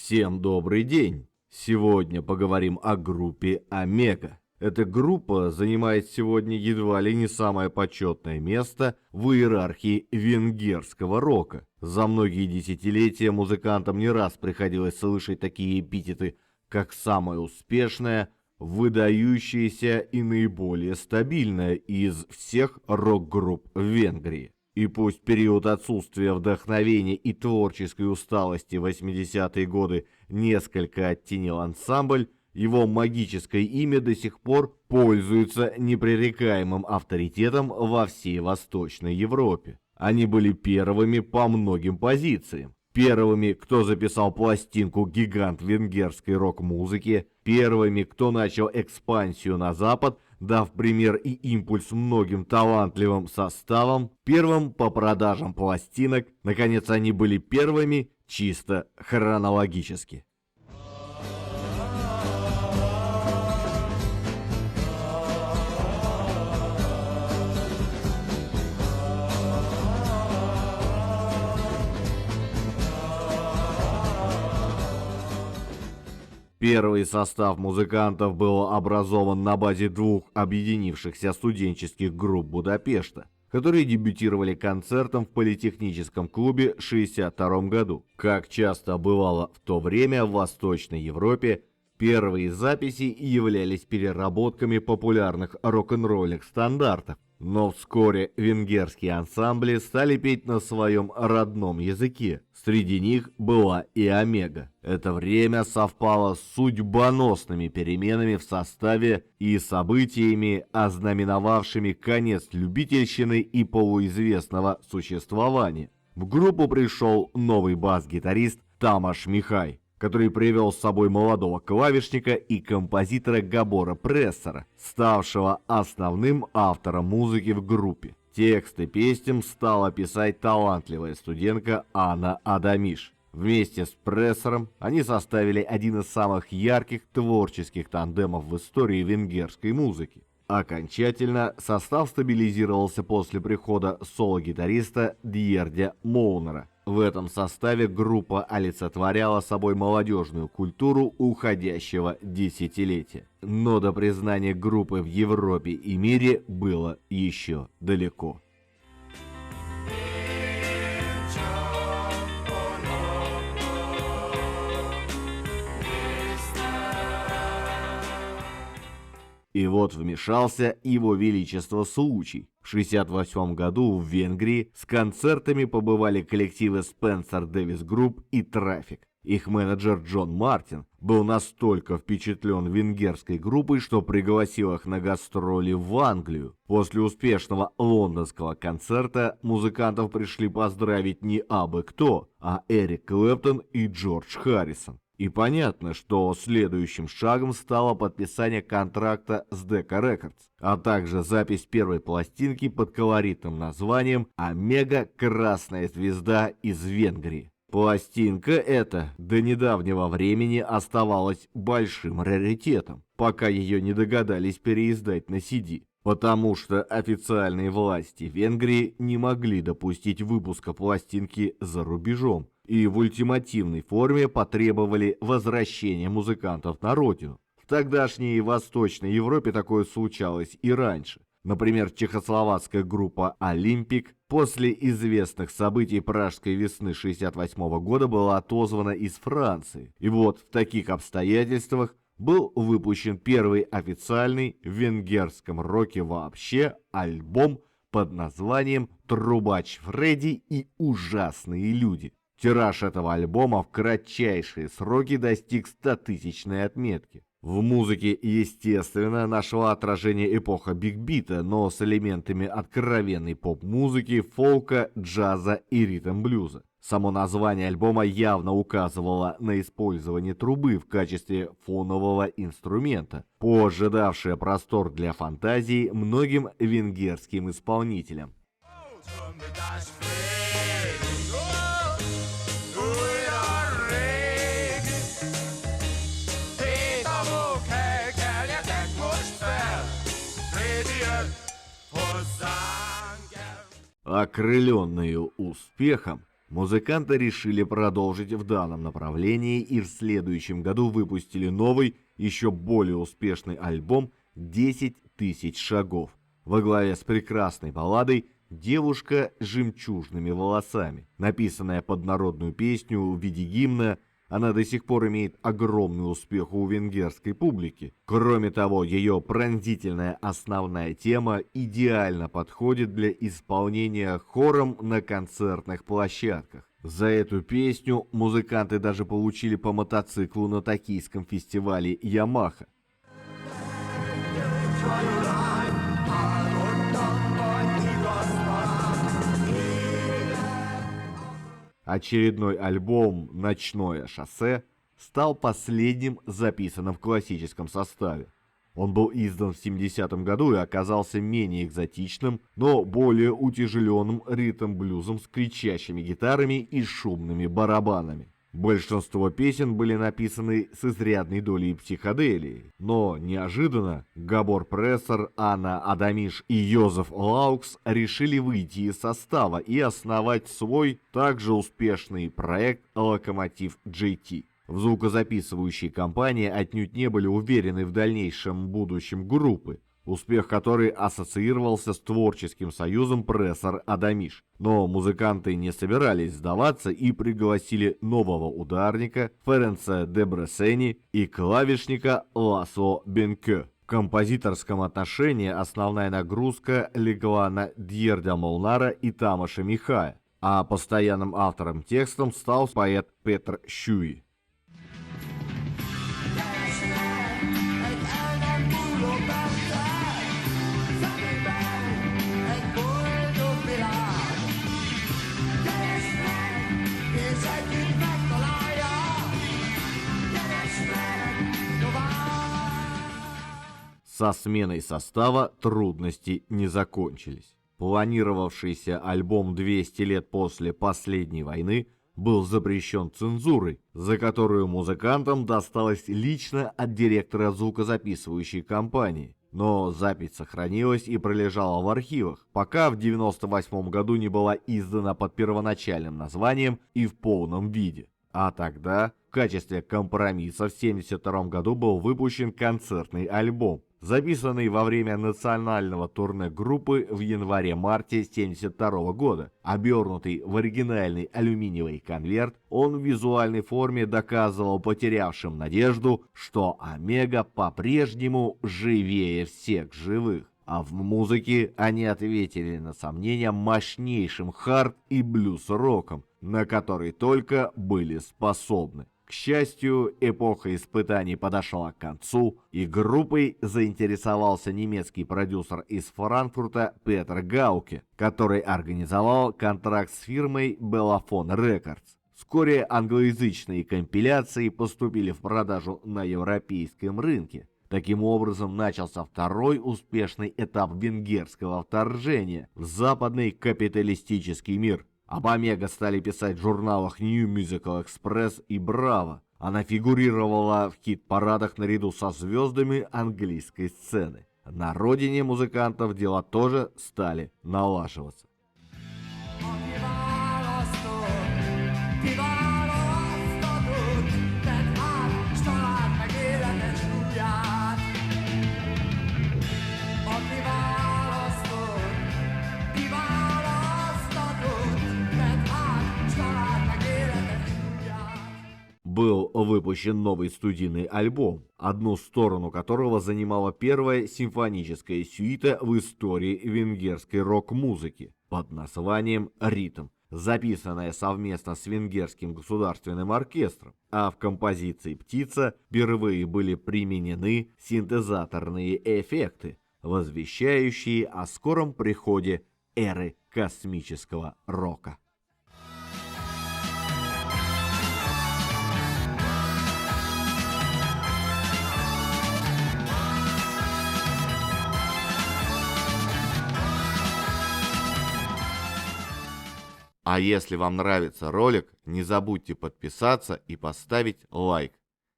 Всем добрый день! Сегодня поговорим о группе Омега. Эта группа занимает сегодня едва ли не самое почетное место в иерархии венгерского рока. За многие десятилетия музыкантам не раз приходилось слышать такие эпитеты, как «самая успешная», «выдающаяся» и «наиболее стабильная» из всех рок-групп в Венгрии. И пусть период отсутствия вдохновения и творческой усталости в 80-е годы несколько оттенил ансамбль, его магическое имя до сих пор пользуется непререкаемым авторитетом во всей Восточной Европе. Они были первыми по многим позициям. Первыми, кто записал пластинку «Гигант венгерской рок-музыки», первыми, кто начал экспансию на Запад, дав пример и импульс многим талантливым составам, первым по продажам пластинок, наконец, они были первыми чисто хронологически. Первый состав музыкантов был образован на базе двух объединившихся студенческих групп Будапешта, которые дебютировали концертом в Политехническом клубе в 1962 году. Как часто бывало в то время в Восточной Европе, первые записи являлись переработками популярных рок-н-ролльных стандартов, но вскоре венгерские ансамбли стали петь на своем родном языке. Среди них была и Омега. Это время совпало с судьбоносными переменами в составе и событиями, ознаменовавшими конец любительщины и полуизвестного существования. В группу пришел новый бас-гитарист Тамаш Михай, который привел с собой молодого клавишника и композитора Габора Прессера, ставшего основным автором музыки в группе. Тексты песням стала писать талантливая студентка Анна Адамиш. Вместе с Прессером они составили один из самых ярких творческих тандемов в истории венгерской музыки. Окончательно состав стабилизировался после прихода соло-гитариста Дьердя Моунера. В этом составе группа олицетворяла собой молодежную культуру уходящего десятилетия. Но до признания группы в Европе и мире было еще далеко. И вот вмешался его величество случай. В 1968 году в Венгрии с концертами побывали коллективы Spencer Davis Group и Traffic. Их менеджер Джон Мартин был настолько впечатлен венгерской группой, что пригласил их на гастроли в Англию. После успешного лондонского концерта музыкантов пришли поздравить не абы кто, а Эрик Клэптон и Джордж Харрисон. И понятно, что следующим шагом стало подписание контракта с Decca Records, а также запись первой пластинки под колоритным названием «Омега. Красная звезда из Венгрии». Пластинка эта до недавнего времени оставалась большим раритетом, пока ее не догадались переиздать на CD, потому что официальные власти Венгрии не могли допустить выпуска пластинки за рубежом, и в ультимативной форме потребовали возвращения музыкантов на родину. В тогдашней Восточной Европе такое случалось и раньше. Например, чехословацкая группа «Олимпик» после известных событий Пражской весны 1968 года была отозвана из Франции. И вот в таких обстоятельствах был выпущен первый официальный в венгерском роке вообще альбом под названием «Трубач Фредди и ужасные люди». Тираж этого альбома в кратчайшие сроки достиг 100-тысячной отметки. В музыке, естественно, нашла отражение эпоха биг-бита, но с элементами откровенной поп-музыки, фолка, джаза и ритм-блюза. Само название альбома явно указывало на использование трубы в качестве фонового инструмента, позже давшее простор для фантазии многим венгерским исполнителям. Окрыленные успехом, Музыканты решили продолжить в данном направлении и в следующем году выпустили новый, еще более успешный альбом «10 тысяч шагов» во главе с прекрасной балладой «Девушка с жемчужными волосами». Написанная под народную песню в виде гимна, она до сих пор имеет огромный успех у венгерской публики. Кроме того, ее пронзительная основная тема идеально подходит для исполнения хором на концертных площадках. За эту песню музыканты даже получили по мотоциклу на токийском фестивале «Ямаха». Очередной альбом «Ночное шоссе» стал последним записанным в классическом составе. Он был издан в 70-м году и оказался менее экзотичным, но более утяжеленным ритм-блюзом с кричащими гитарами и шумными барабанами. Большинство песен были написаны с изрядной долей психоделии, но неожиданно Габор Прессер, Анна Адамиш и Йозеф Лаукс решили выйти из состава и основать свой также успешный проект «Локомотив JT». В звукозаписывающей компании отнюдь не были уверены в дальнейшем будущем группы, успех которой ассоциировался с творческим союзом Прессер-Адамиш. Но музыканты не собирались сдаваться и пригласили нового ударника Ференца Дебресени и клавишника Ласло Бенке. В композиторском отношении основная нагрузка легла на Дьердя Молнара и Тамаша Михая, а постоянным автором текстом стал поэт Петр Шюи. Со сменой состава трудности не закончились. Планировавшийся альбом «200 лет после последней войны» был запрещен цензурой, за которую музыкантам досталось лично от директора звукозаписывающей компании. Но запись сохранилась и пролежала в архивах, пока в 1998 году не была издана под первоначальным названием и в полном виде. А тогда, в качестве компромисса, в 1972 году был выпущен концертный альбом, записанный во время национального турне группы в январе-марте 1972 года. Обернутый в оригинальный алюминиевый конверт, он в визуальной форме доказывал потерявшим надежду, что Омега по-прежнему живее всех живых. А в музыке они ответили на сомнения мощнейшим хард- и блюз-роком, на который только были способны. К счастью, эпоха испытаний подошла к концу, и группой заинтересовался немецкий продюсер из Франкфурта Петер Гауке, который организовал контракт с фирмой Bellafon Records. Вскоре англоязычные компиляции поступили в продажу на европейском рынке. Таким образом, начался второй успешный этап венгерского вторжения в западный капиталистический мир. Об Омега стали писать в журналах New Musical Express и Bravo. Она фигурировала в хит-парадах наряду со звездами английской сцены. На родине музыкантов дела тоже стали налаживаться. Был выпущен новый студийный альбом, одну сторону которого занимала первая симфоническая сюита в истории венгерской рок-музыки под названием «Ритм», записанная совместно с Венгерским государственным оркестром, а в композиции «Птица» впервые были применены синтезаторные эффекты, возвещающие о скором приходе эры космического рока. А если вам нравится ролик, не забудьте подписаться и поставить лайк.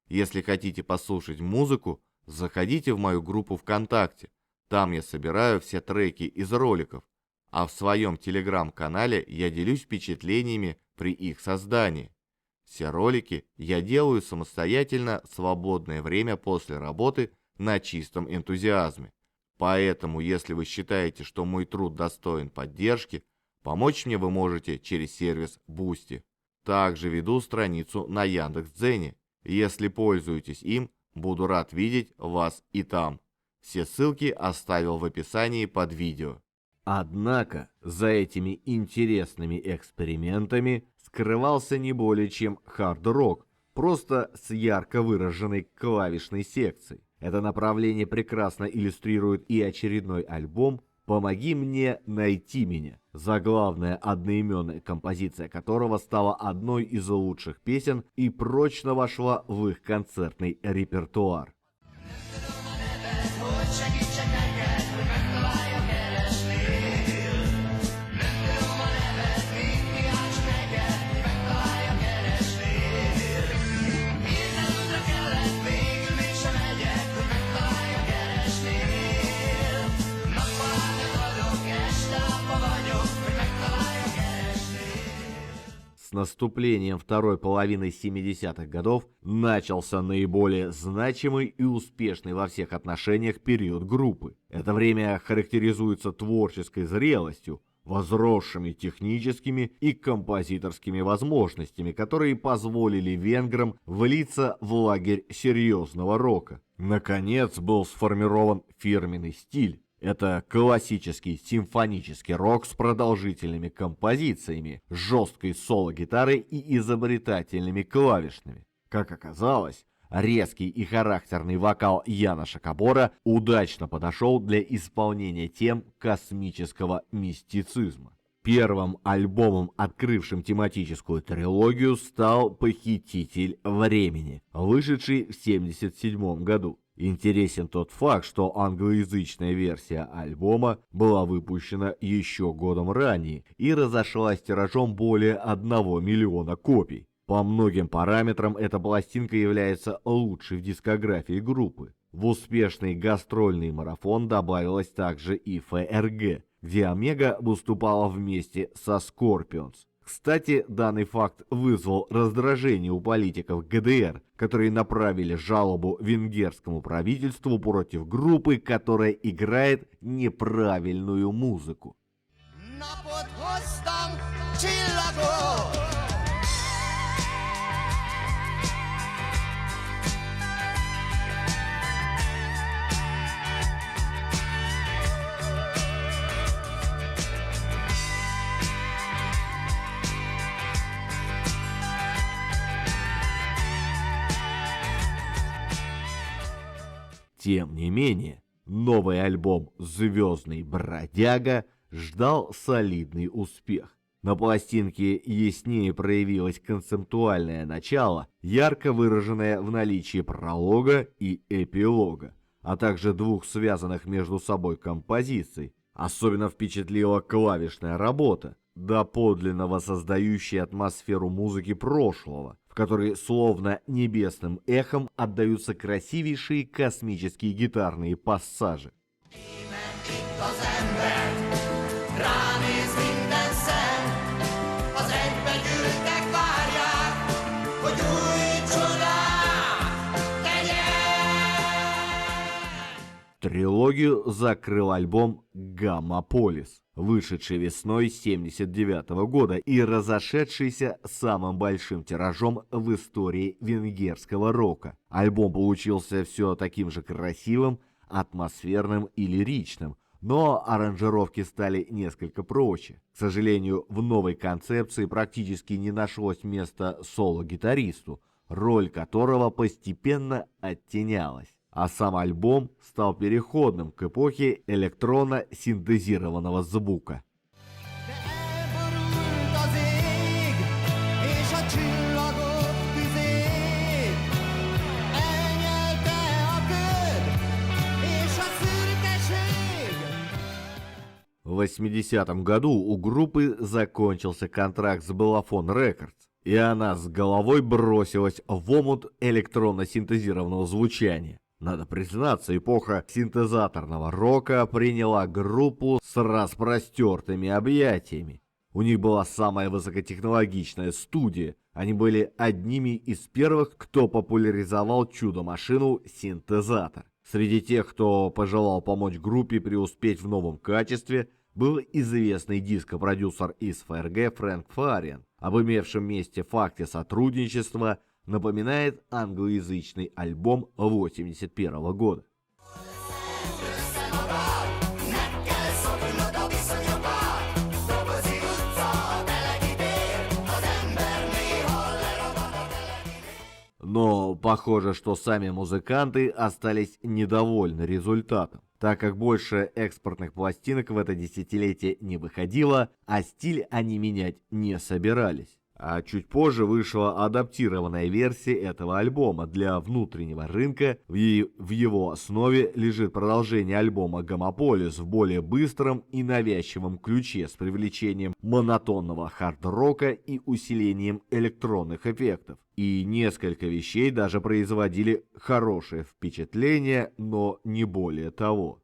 Если хотите послушать музыку, заходите в мою группу ВКонтакте. Там я собираю все треки из роликов. а в своем телеграм-канале я делюсь впечатлениями при их создании. Все ролики я делаю самостоятельно в свободное время после работы на чистом энтузиазме. Поэтому, если вы считаете, что мой труд достоин поддержки, помочь мне вы можете через сервис Boosty. Также веду страницу на Яндекс.Дзене. Если пользуетесь им, буду рад видеть вас и там. Все ссылки оставил в описании под видео. Однако за этими интересными экспериментами скрывался не более чем хард-рок, просто с ярко выраженной клавишной секцией. Это направление прекрасно иллюстрирует и очередной альбом «Помоги мне найти меня», заглавная одноименная композиция которого стала одной из лучших песен и прочно вошла в их концертный репертуар. С наступлением второй половины 70-х годов начался наиболее значимый и успешный во всех отношениях период группы. Это время характеризуется творческой зрелостью, возросшими техническими и композиторскими возможностями, которые позволили венграм влиться в лагерь серьезного рока. Наконец был сформирован фирменный стиль. Это классический симфонический рок с продолжительными композициями, жесткой соло-гитарой и изобретательными клавишными. Как оказалось, резкий и характерный вокал Яноша Кабора удачно подошел для исполнения тем космического мистицизма. Первым альбомом, открывшим тематическую трилогию, стал «Похититель времени», вышедший в 1977 году. Интересен тот факт, что англоязычная версия альбома была выпущена еще годом ранее и разошлась тиражом более 1 миллиона копий. По многим параметрам эта пластинка является лучшей в дискографии группы. В успешный гастрольный марафон добавилась также и ФРГ, где Омега выступала вместе со Scorpions. Кстати, данный факт вызвал раздражение у политиков ГДР, которые направили жалобу венгерскому правительству против группы, которая играет неправильную музыку. Тем не менее, новый альбом «Звездный бродяга» ждал солидный успех. На пластинке яснее проявилось концептуальное начало, ярко выраженное в наличии пролога и эпилога, а также двух связанных между собой композиций. Особенно впечатлила клавишная работа, доподлинно воссоздающая атмосферу музыки прошлого, в которой словно небесным эхом отдаются красивейшие космические гитарные пассажи. Трилогию закрыл альбом «Гамма-Полис», вышедший весной 1979 года и разошедшийся самым большим тиражом в истории венгерского рока. Альбом получился все таким же красивым, атмосферным и лиричным, но аранжировки стали несколько проще. К сожалению, в новой концепции практически не нашлось места соло-гитаристу, роль которого постепенно оттенялась. А сам альбом стал переходным к эпохе электронно-синтезированного звука. В 80-м году у группы закончился контракт с Belafon Records, и она с головой бросилась в омут электронно-синтезированного звучания. Надо признаться, эпоха синтезаторного рока приняла группу с распростертыми объятиями. У них была самая высокотехнологичная студия. Они были одними из первых, кто популяризовал чудо-машину синтезатор. Среди тех, кто пожелал помочь группе преуспеть в новом качестве, был известный дископродюсер из ФРГ Фрэнк Фариан. Об имевшем месте факте сотрудничества напоминает англоязычный альбом 1981 года. Но похоже, что сами музыканты остались недовольны результатом, так как больше экспортных пластинок в это десятилетие не выходило, а стиль они менять не собирались. А чуть позже вышла адаптированная версия этого альбома для внутреннего рынка. В его основе лежит продолжение альбома «Гомополис» в более быстром и навязчивом ключе с привлечением монотонного хард-рока и усилением электронных эффектов. И несколько вещей даже производили хорошее впечатление, но не более того.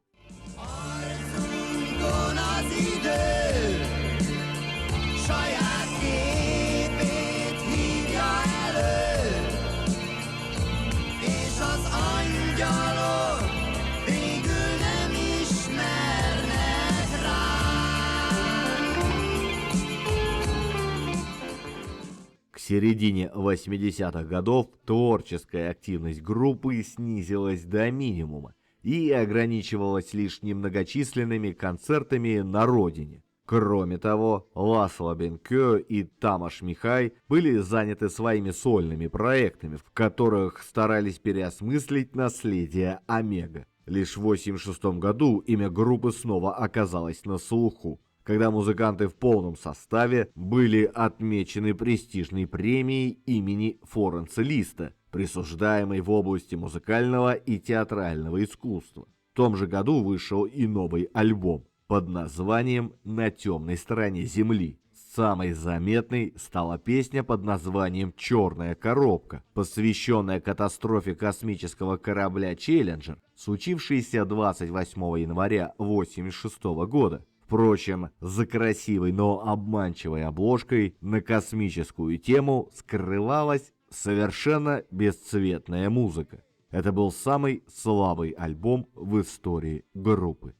К середине 80-х годов творческая активность группы снизилась до минимума и ограничивалась лишь немногочисленными концертами на родине. Кроме того, Ласло Бенкё и Тамаш Михай были заняты своими сольными проектами, в которых старались переосмыслить наследие Омега. Лишь в 1986 году имя группы снова оказалось на слуху, когда музыканты в полном составе были отмечены престижной премией имени Форенса Листа, присуждаемой в области музыкального и театрального искусства. В том же году вышел и новый альбом под названием «На темной стороне Земли». Самой заметной стала песня под названием «Черная коробка», посвященная катастрофе космического корабля «Челленджер», случившейся 28 января 1986 года. Впрочем, за красивой, но обманчивой обложкой на космическую тему скрывалась совершенно бесцветная музыка. Это был самый слабый альбом в истории группы.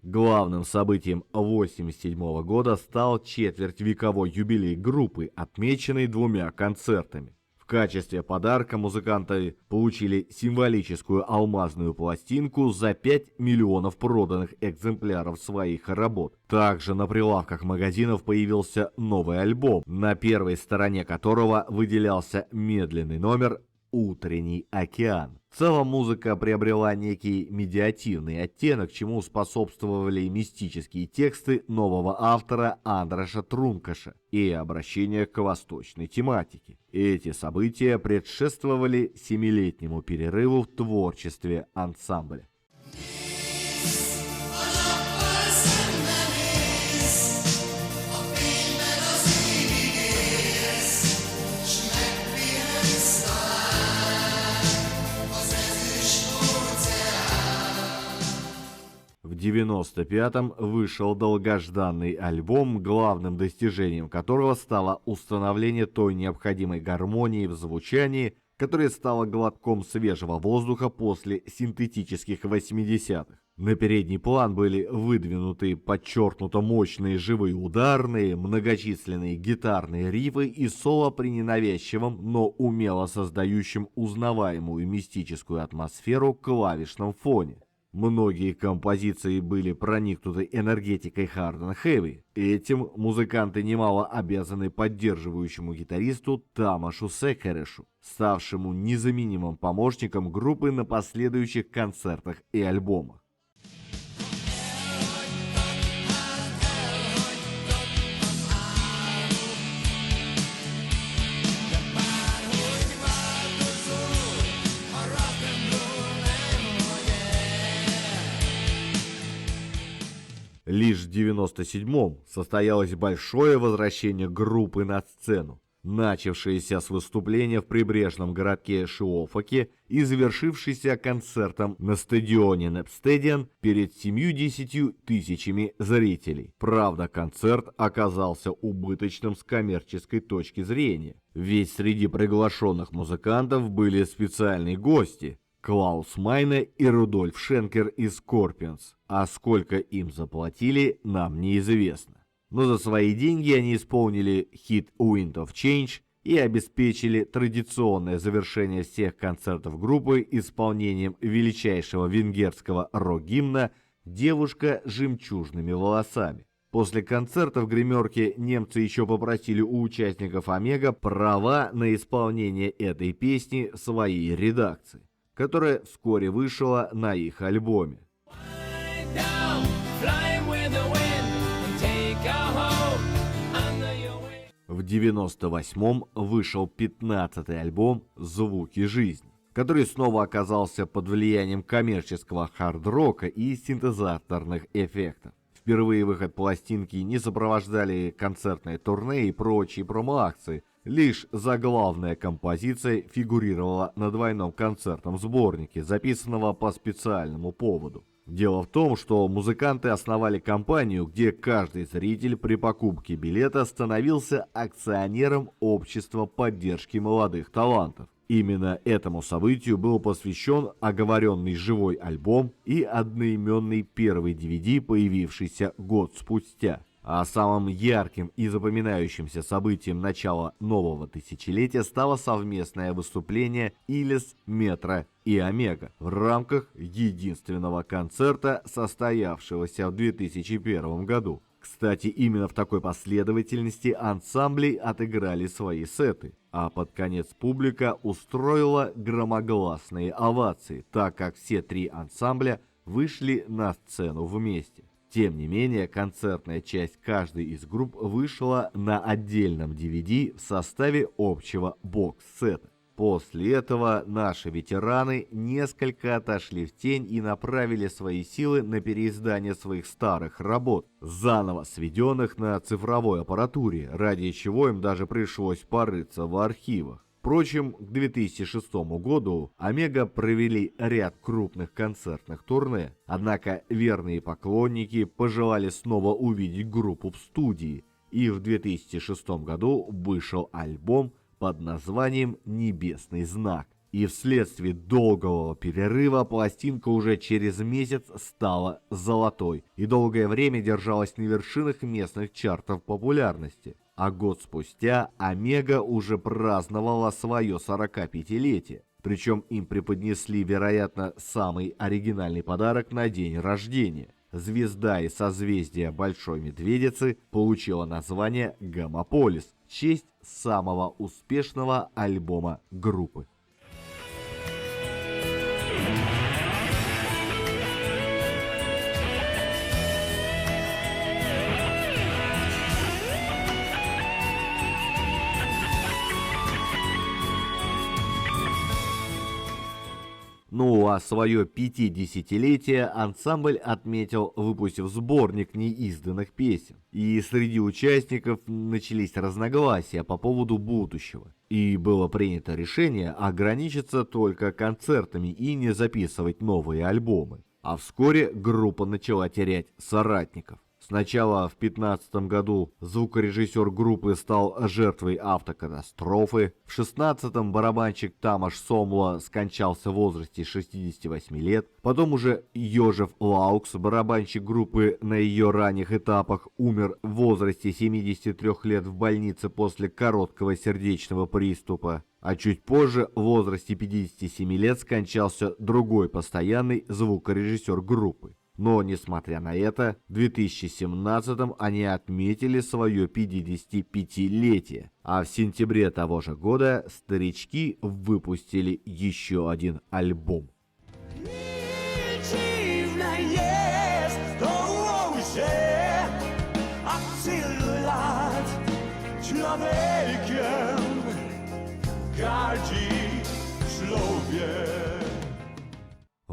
Главным событием 1987 года стал четвертьвековой юбилей группы, отмеченный двумя концертами. В качестве подарка музыканты получили символическую алмазную пластинку за 5 миллионов проданных экземпляров своих работ. Также на прилавках магазинов появился новый альбом, на первой стороне которого выделялся медленный номер «Утренний океан». В целом музыка приобрела некий медиативный оттенок, чему способствовали мистические тексты нового автора Андраша Трункаша и обращение к восточной тематике. Эти события предшествовали 7-летнему перерыву в творчестве ансамбля. В 1995-м вышел долгожданный альбом, главным достижением которого стало установление той необходимой гармонии в звучании, которая стала глотком свежего воздуха после синтетических 80-х. На передний план были выдвинуты подчеркнуто мощные живые ударные, многочисленные гитарные рифы и соло при ненавязчивом, но умело создающем узнаваемую мистическую атмосферу клавишном фоне. Многие композиции были проникнуты энергетикой Hard and Heavy. Этим музыканты немало обязаны поддерживающему гитаристу Тамашу Секерешу, ставшему незаменимым помощником группы на последующих концертах и альбомах. Лишь в 1997-м состоялось большое возвращение группы на сцену, начавшееся с выступления в прибрежном городке Шиофаке и завершившееся концертом на стадионе Непстедиан перед 70 тысячами зрителей. Правда, концерт оказался убыточным с коммерческой точки зрения, ведь среди приглашенных музыкантов были специальные гости – Клаус Майне и Рудольф Шенкер из Скорпионс, а сколько им заплатили, нам неизвестно. Но за свои деньги они исполнили хит Wind of Change и обеспечили традиционное завершение всех концертов группы исполнением величайшего венгерского рок-гимна «Девушка с жемчужными волосами». После концерта в гримерке немцы еще попросили у участников Омега права на исполнение этой песни в своей редакции, которая вскоре вышла на их альбоме. В 98-м вышел 15-й альбом «Звуки жизни», который снова оказался под влиянием коммерческого хард-рока и синтезаторных эффектов. Впервые выход пластинки не сопровождали концертные турне и прочие промо-акции, лишь заглавная композиция фигурировала на двойном концертном сборнике, записанного по специальному поводу. Дело в том, что музыканты основали компанию, где каждый зритель при покупке билета становился акционером общества поддержки молодых талантов. Именно этому событию был посвящен оговоренный живой альбом и одноименный первый DVD, появившийся год спустя. А самым ярким и запоминающимся событием начала нового тысячелетия стало совместное выступление Илес, Метро и Омега в рамках единственного концерта, состоявшегося в 2001 году. Кстати, именно в такой последовательности ансамбли отыграли свои сеты, а под конец публика устроила громогласные овации, так как все три ансамбля вышли на сцену вместе. Тем не менее, концертная часть каждой из групп вышла на отдельном DVD в составе общего бокс-сета. После этого наши ветераны несколько отошли в тень и направили свои силы на переиздание своих старых работ, заново сведенных на цифровой аппаратуре, ради чего им даже пришлось порыться в архивах. Впрочем, к 2006 году Омега провели ряд крупных концертных турне, однако верные поклонники пожелали снова увидеть группу в студии, и в 2006 году вышел альбом под названием «Небесный знак». И вследствие долгого перерыва пластинка уже через месяц стала золотой и долгое время держалась на вершинах местных чартов популярности. А год спустя Омега уже праздновала свое 45-летие. Причем им преподнесли, вероятно, самый оригинальный подарок на день рождения. Звезда из созвездия Большой Медведицы получила название «Гамополис» в честь самого успешного альбома группы. Ну а свое 50-летие ансамбль отметил, выпустив сборник неизданных песен. И среди участников начались разногласия по поводу будущего. И было принято решение ограничиться только концертами и не записывать новые альбомы. А вскоре группа начала терять соратников. Сначала в 2015 году звукорежиссер группы стал жертвой автокатастрофы, в 2016-м барабанщик Тамаш Сомла скончался в возрасте 68 лет, потом уже Йожеф Лаукс, барабанщик группы на ее ранних этапах, умер в возрасте 73 лет в больнице после короткого сердечного приступа. А чуть позже, в возрасте 57 лет, скончался другой постоянный звукорежиссер группы. Но, несмотря на это, в 2017-м они отметили свое 55-летие, а в сентябре того же года старички выпустили еще один альбом.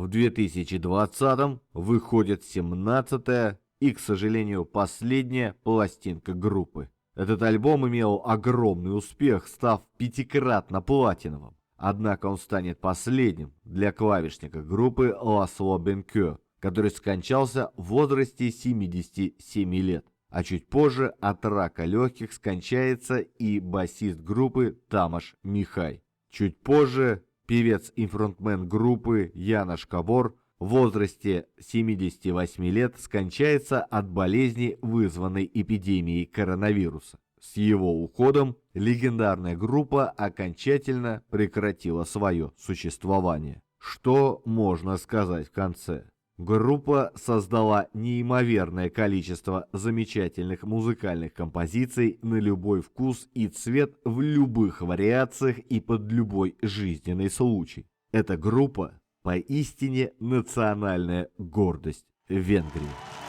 В 2020-м выходит 17-я и, к сожалению, последняя пластинка группы. Этот альбом имел огромный успех, став 5-кратно платиновым. Однако он станет последним для клавишника группы Ласло Бенкё, который скончался в возрасте 77 лет. А чуть позже от рака легких скончается и басист группы Тамаш Михай. Чуть позже певец и фронтмен группы Янош Кабор в возрасте 78 лет скончается от болезни, вызванной эпидемией коронавируса. С его уходом легендарная группа окончательно прекратила свое существование. Что можно сказать в конце? Группа создала неимоверное количество замечательных музыкальных композиций на любой вкус и цвет в любых вариациях и под любой жизненный случай. Эта группа поистине национальная гордость Венгрии.